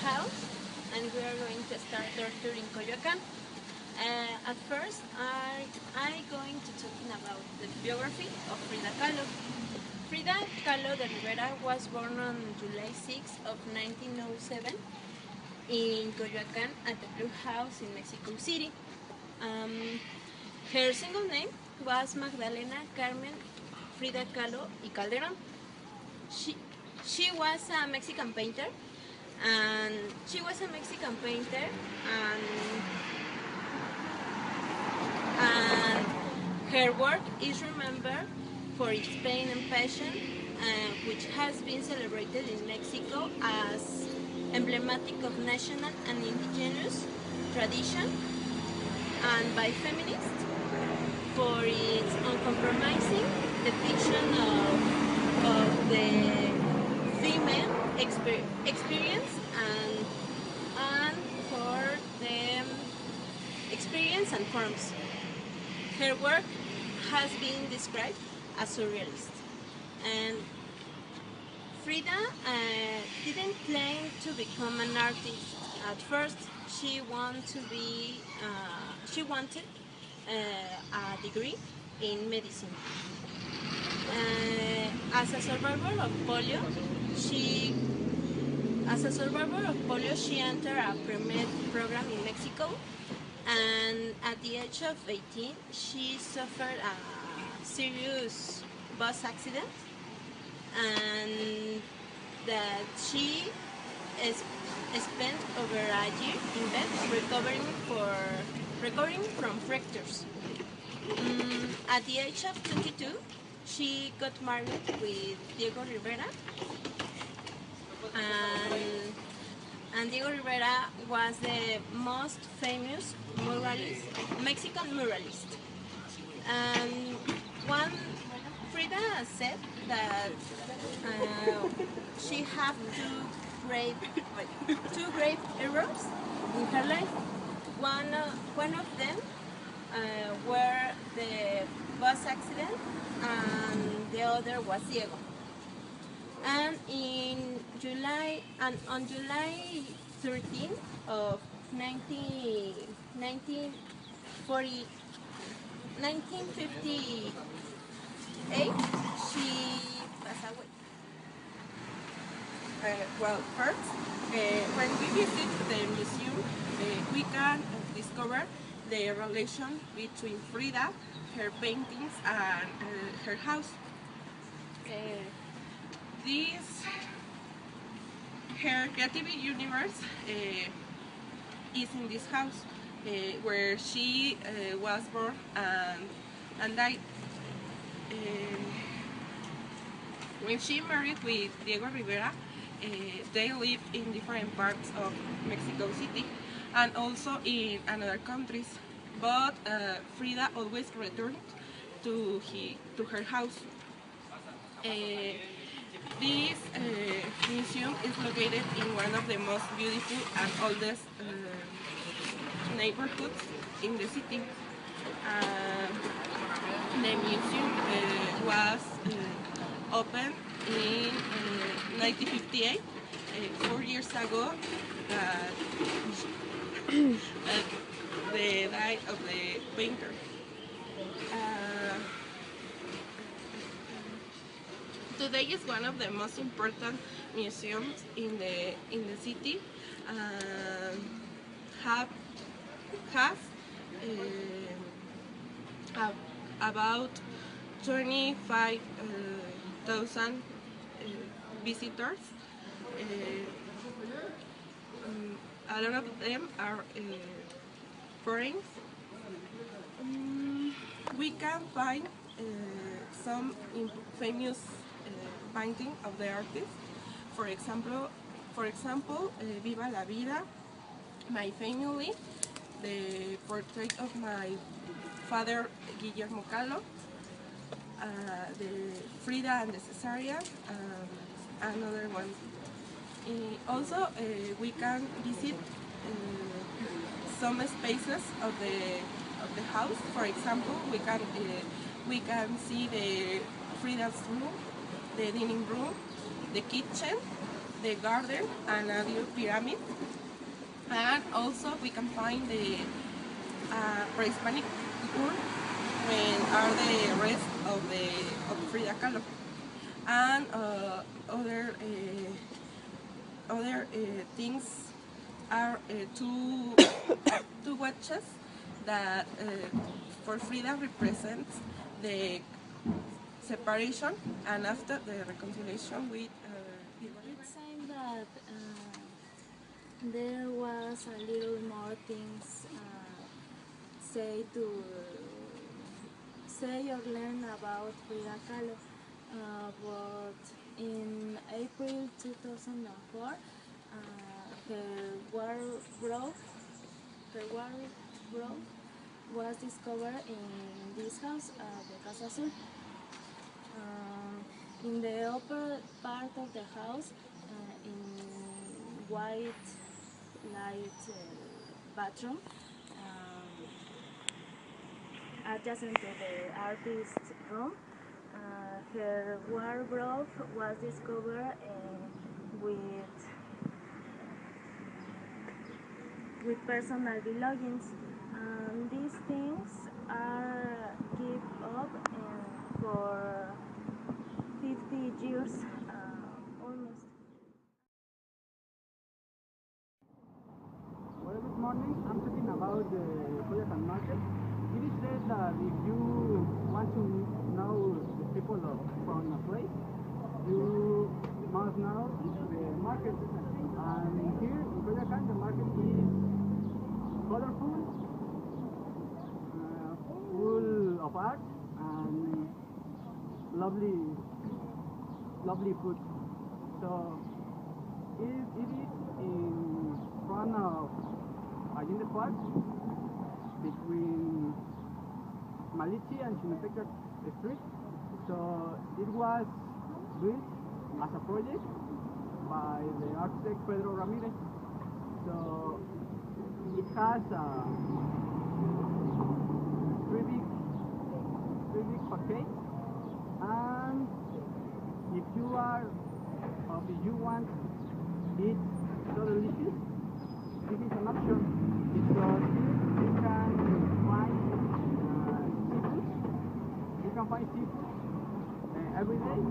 house, and we are going to start our tour in Coyoacan. At first, I'm going to talking about the biography of Frida Kahlo. Frida Kahlo de Rivera was born on July 6 of 1907 in Coyoacan at the Blue House in Mexico City. Her single name was Magdalena Carmen Frida Kahlo y Calderon. She was a Mexican painter, and her work is remembered for its pain and passion, which has been celebrated in Mexico as emblematic of national and indigenous tradition, and by feminists for its uncompromising depiction of the female experience and for the experience and forms. Her work has been described as surrealist, and Frida didn't claim to become an artist at first. She wanted a degree in medicine. As a survivor of polio, she entered a pre-med program in Mexico, and at the age of 18, she suffered a serious bus accident, and that she spent over a year in bed recovering from fractures. At the age of 22, she got married with Diego Rivera, and Diego Rivera was the most famous Mexican muralist. And Frida said that she had two grave errors in her life. One of them were the bus accident, and the other was Diego. And on July 13 of 1958, she passed away. Well, first, when we visit the museum, we can discover the relation between Frida, her paintings, and her house. Her creative universe is in this house, where she was born and died. When she married with Diego Rivera, they lived in different parts of Mexico City and also in other countries, but Frida always returned to her house. This museum is located in one of the most beautiful and oldest neighborhoods in the city. The museum was opened in 1958, 4 years ago, the death of the painter. Today is one of the most important museums in the city. Have about 25,000 visitors. A lot of them are foreigners. We can find some famous painting of the artist. For example, Viva la Vida, My Family, the portrait of my father, Guillermo Kahlo, the Frida and the Cesaria, another one. Also, we can visit some spaces of the house. For example, we can see the Frida's room, the dining room, the kitchen, the garden and a little pyramid. And also we can find the pre-Hispanic people when are the rest of Frida Kahlo. And other things are two watches that for Frida represents the separation and after the reconciliation with It's saying that there was a little more things say or learn about Frida Kahlo, but in April 2004, her wardrobe was discovered in this house, the Casa Azul. In the upper part of the house, in white light bathroom, adjacent to the artist's room, her wardrobe was discovered with personal belongings. These things are kept up for 50 years almost. Well, good morning. I'm talking about the Coyoacan market. It is said that if you want to know the people from a place, you must know the market. And here in Coyoacan, the market is colorful, full of art, and lovely food. So it is in front of Allende Park, between Malichi and Chinateca Street. So it was built as a project by the architect Pedro Ramirez. So it has three big facades, and if you want it so delicious, this is an option because here you can find seafood. You can find seafood every day,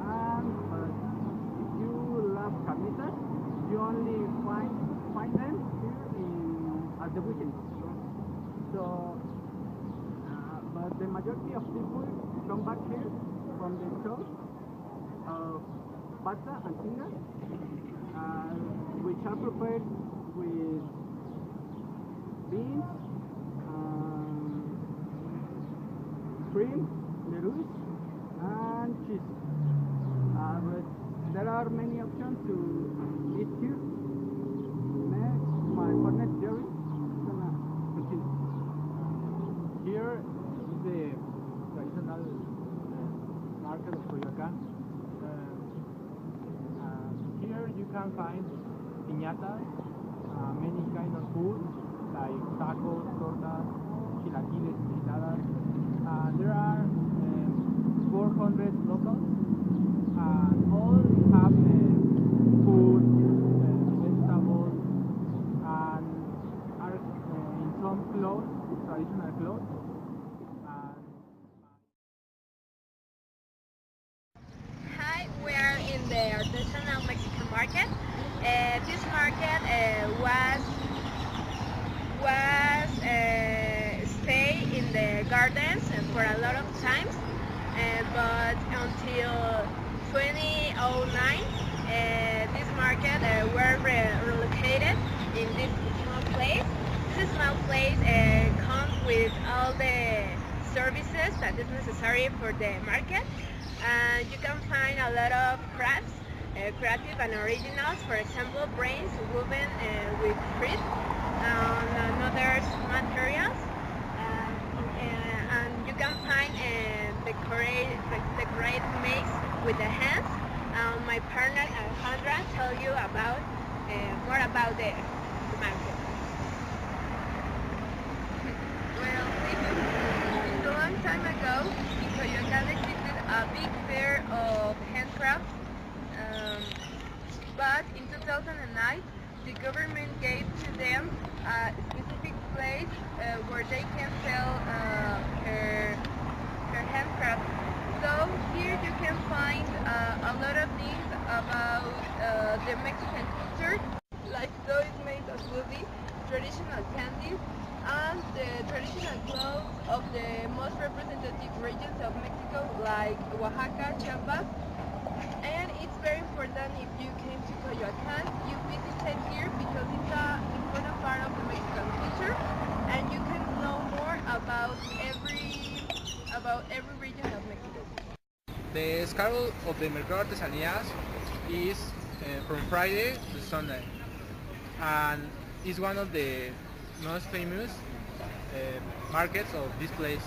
and if you love carnitas, you only find them here at the weekends. So, but the majority of people come back here from the coast of pasta and tinga, which are prepared with beans, cream, lettuce, and cheese. But there are many options to eat here. Next, my partner Jerry is gonna continue. Here is the traditional market of Coyoacan. Here you can find piñatas, many kinds of food like tacos, tortas, chilaquiles, enchiladas. There are 400 locals, and all have food, vegetables, and are in some clothes, traditional clothes. Hi, we are in the artisanal Mexican market. This market was stay in the gardens for a lot of times, but until 2009, this market were relocated in this small place. This small place comes with all the services that is necessary for the market. You can find a lot of crafts, creative and originals, for example, brains woven with thread and other materials. And you can find decorate makes with the hands. My partner Alejandra tell you about more about the market. Well, a long time ago, in Coyoacan existed a big fair of handcrafts, but the government gave to them a specific place where they can sell her handcrafts. So here you can find a lot of things about the Mexican culture, like toys made of wood, traditional candies, and the traditional clothes of the most representative regions of Mexico, like Oaxaca, Chiapas. And it's very important if you came to Coyoacan, you visited here because it's an important part of the Mexican culture, and you can know more about every region of Mexico. The schedule of the Mercado Artesanías is from Friday to Sunday, and is one of the most famous markets of this place.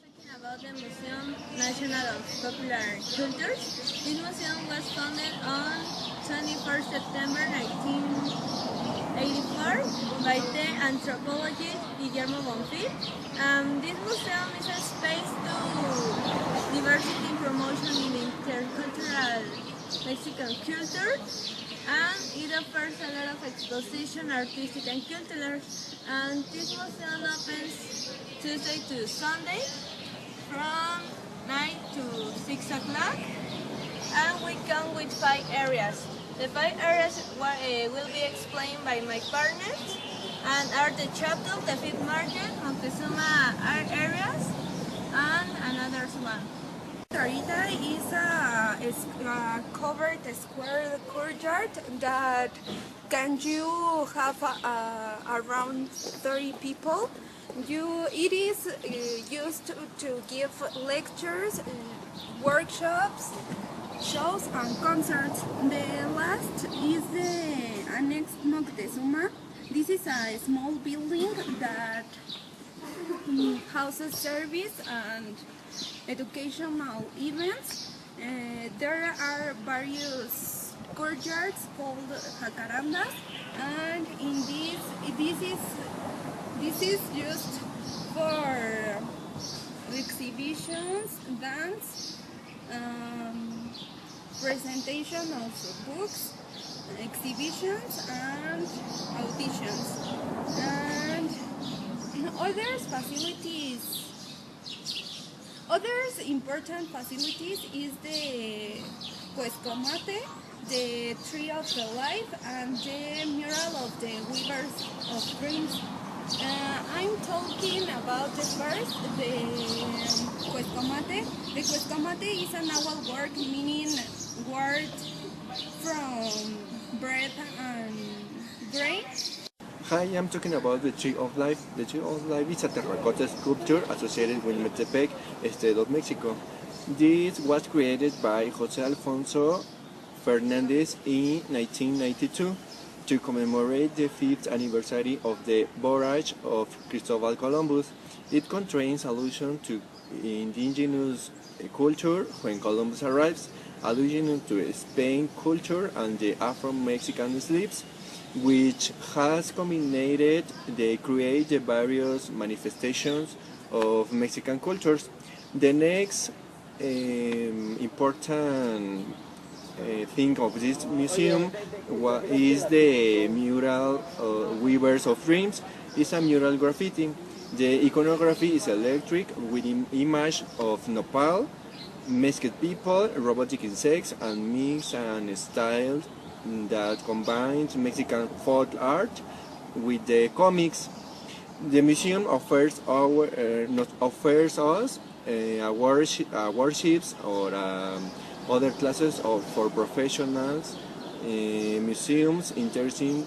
Talking about the Museum National of Popular Cultures, this museum was founded on 21st September 1984 by the anthropologist Guillermo Bonfil. This museum is a space to diversity promotion in intercultural Mexican culture, and it offers a lot of exposition, artistic and cultural. And this museum opens Tuesday to Sunday from 9 to 6 o'clock, and we come with 5 areas. The 5 areas will be explained by my partners, and are the chapel, the feed market, Montezuma art areas, and another one. Tarita is a covered square courtyard that can you have around 30 people. It is used to give lectures, workshops, shows and concerts. The last is the Annex Moctezuma. This is a small building that houses service and educational events. There are various courtyards called jacarandas, and in this is used for exhibitions, dance, presentation of books, exhibitions and auditions, and Others important facilities is the Cuescomate, the Tree of the Life, and the mural of the Weavers of Dreams. I'm talking about the first, the Cuescomate. The Cuescomate is an owl word meaning word from bread and grain. Hi, I'm talking about the Tree of Life. The Tree of Life is a terracotta sculpture associated with Metepec, state of Mexico. This was created by Jose Alfonso Fernandez in 1992 to commemorate the 5th anniversary of the voyage of Cristobal Columbus. It contains allusion to indigenous culture when Columbus arrives, allusion to Spain culture and the Afro-Mexican slaves, which has culminated they create the various manifestations of Mexican cultures. The next important thing of this museum is the mural Weavers of Dreams. It's a mural graffiti. The iconography is electric with image of nopal, masked people, robotic insects, and mix and style that combines Mexican folk art with the comics. The museum offers us workshops or other classes for professionals, museums, interesting.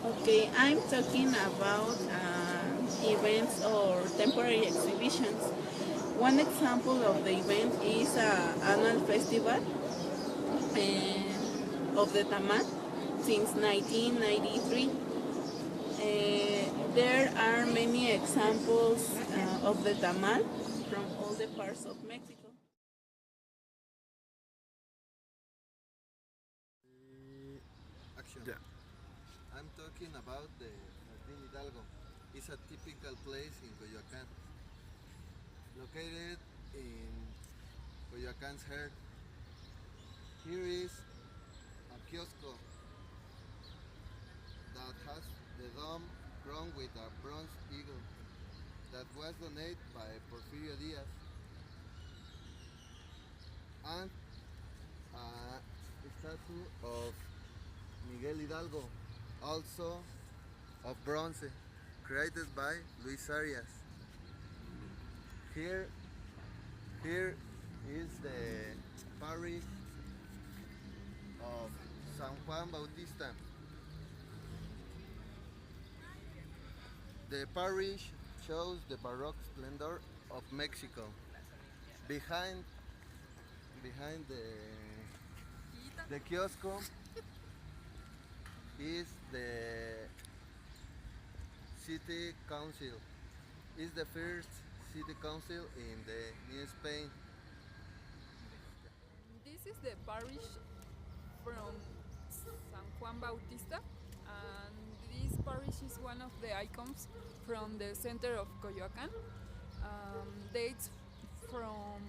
Okay, I'm talking about events or temporary exhibitions. One example of the event is an annual festival of the tamal since 1993. There are many examples of the tamal from all the parts of Mexico. Action. Yeah. I'm talking about the Martin Hidalgo. It's a typical place in Coyoacan, located in Coyoacan's heart. Here is a kiosco that has the dome crowned with a bronze eagle that was donated by Porfirio Diaz, and a statue of Miguel Hidalgo, also of bronze, created by Luis Arias. Here is the parish of San Juan Bautista. The parish shows the Baroque splendor of Mexico. Behind the kiosco is the city council. It's the first city council in the New Spain. This is the parish from San Juan Bautista, and this parish is one of the icons from the center of Coyoacan. Dates from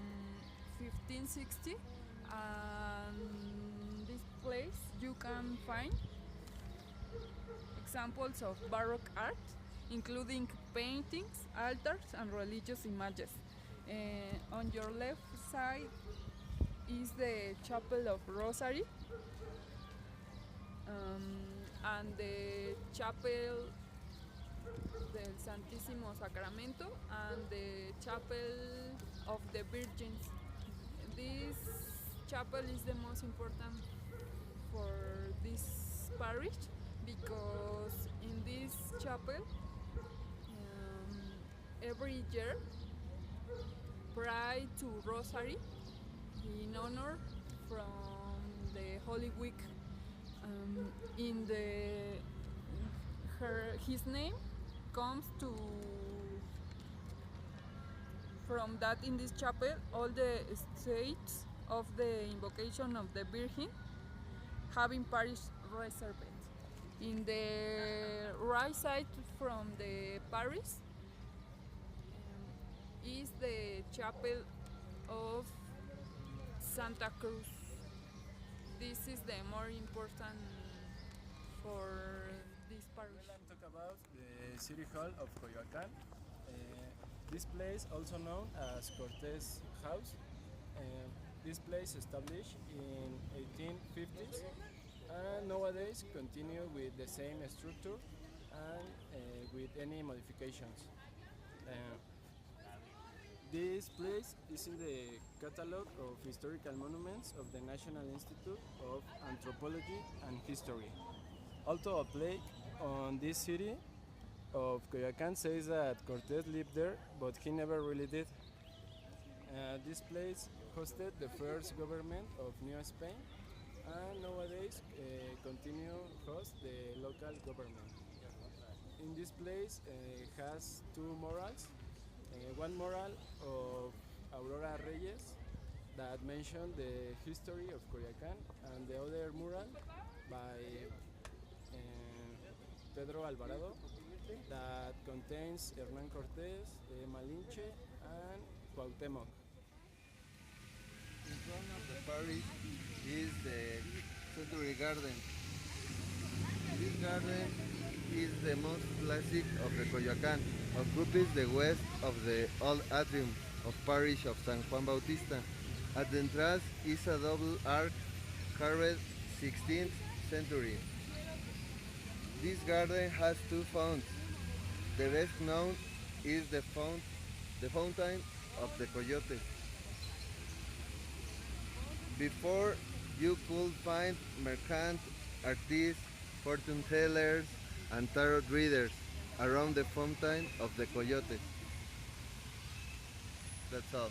1560, and this place you can find examples of Baroque art, including paintings, altars, and religious images. On your left side is the Chapel of Rosary, and the Chapel del Santísimo Sacramento, and the Chapel of the Virgins. This chapel is the most important for this parish because in this chapel every year pray to Rosary in honor from the Holy Week. His name comes to from that in this chapel all the states of the invocation of the Virgin having parish reserved. In the right side from the parish is the chapel of Santa Cruz. This is the more important for this parish. Well, I'm talking about the City Hall of Coyoacan. This place, also known as Cortés House, this place established in 1850s and nowadays continue with the same structure and with any modifications. This place is in the catalog of historical monuments of the National Institute of Anthropology and History. Also, a plaque on this city of Coyoacan says that Cortés lived there, but he never really did. This place hosted the first government of New Spain, and nowadays continue host the local government. In this place has two murals. One mural of Aurora Reyes that mentioned the history of Coyoacan, and the other mural by Pedro Alvarado that contains Hernán Cortés, Malinche, and Cuauhtémoc. In front of the parish is the Century Garden. This garden is the most classic of the Coyoacan, occupies the west of the old atrium of parish of San Juan Bautista. At the entrance is a double arch carved 16th century. This garden has two fountains. The best known is the fountain of the Coyote. Before, you could find merchants, artists, fortune tellers, and tarot readers around the fountain of the Coyote. That's all.